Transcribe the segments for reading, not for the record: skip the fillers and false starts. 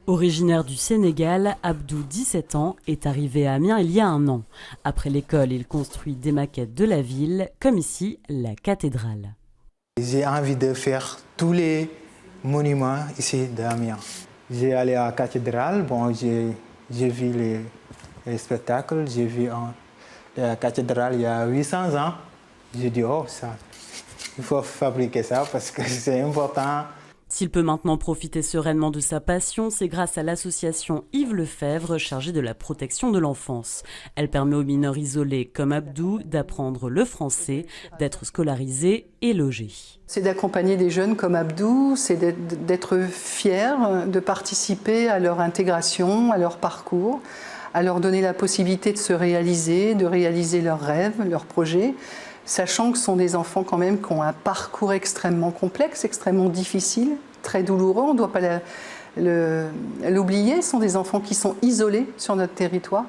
Originaire du Sénégal, Abdou, 17 ans, est arrivé à Amiens il y a un an. Après l'école, il construit des maquettes de la ville, comme ici, la cathédrale. J'ai envie de faire tous les monuments ici d'Amiens. J'ai allé à la cathédrale, j'ai vu les spectacles, j'ai vu la cathédrale il y a 800 ans. J'ai dit, oh, ça, il faut fabriquer ça parce que c'est important. S'il peut maintenant profiter sereinement de sa passion, c'est grâce à l'association Yves Lefebvre chargée de la protection de l'enfance. Elle permet aux mineurs isolés comme Abdou d'apprendre le français, d'être scolarisés et logés. C'est d'accompagner des jeunes comme Abdou, c'est d'être fier de participer à leur intégration, à leur parcours, à leur donner la possibilité de se réaliser, de réaliser leurs rêves, leurs projets, sachant que ce sont des enfants quand même qui ont un parcours extrêmement complexe, extrêmement difficile, très douloureux, on ne doit pas l'oublier, ce sont des enfants qui sont isolés sur notre territoire.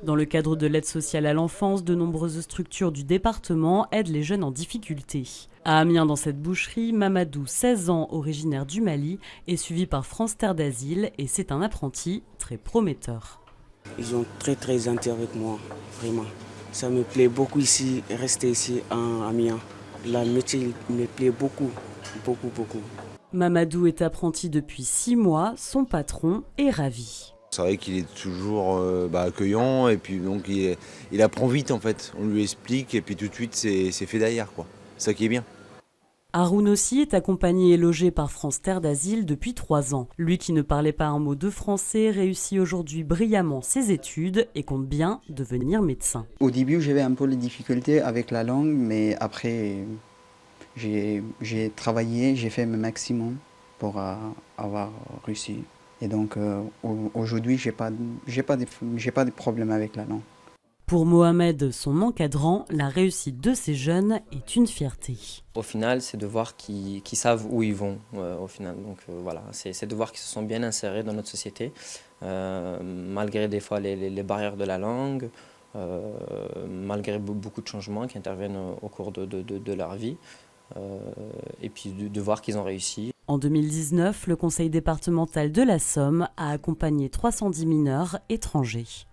Dans le cadre de l'aide sociale à l'enfance, de nombreuses structures du département aident les jeunes en difficulté. À Amiens, dans cette boucherie, Mamadou, 16 ans, originaire du Mali, est suivi par France Terre d'Asile et c'est un apprenti très prometteur. Ils ont très intérêt avec moi, vraiment. Ça me plaît beaucoup ici, rester ici à Amiens. Le métier me plaît beaucoup. Mamadou est apprenti depuis 6 mois, son patron est ravi. C'est vrai qu'il est toujours accueillant et puis donc il apprend vite en fait. On lui explique et puis tout de suite c'est fait derrière quoi. C'est ça qui est bien. Haroun aussi est accompagné et logé par France Terre d'Asile depuis 3 ans. Lui qui ne parlait pas un mot de français réussit aujourd'hui brillamment ses études et compte bien devenir médecin. Au début j'avais un peu les difficultés avec la langue, mais après j'ai travaillé, j'ai fait mon maximum pour avoir réussi. Et donc aujourd'hui j'ai pas de problème avec la langue. Pour Mohamed, son encadrant, la réussite de ces jeunes est une fierté. Au final, c'est de voir qu'ils savent où ils vont. Au final, donc voilà, c'est de voir qu'ils se sont bien insérés dans notre société, malgré des fois les barrières de la langue, malgré beaucoup de changements qui interviennent au cours de leur vie, et puis de voir qu'ils ont réussi. En 2019, le conseil départemental de la Somme a accompagné 310 mineurs étrangers.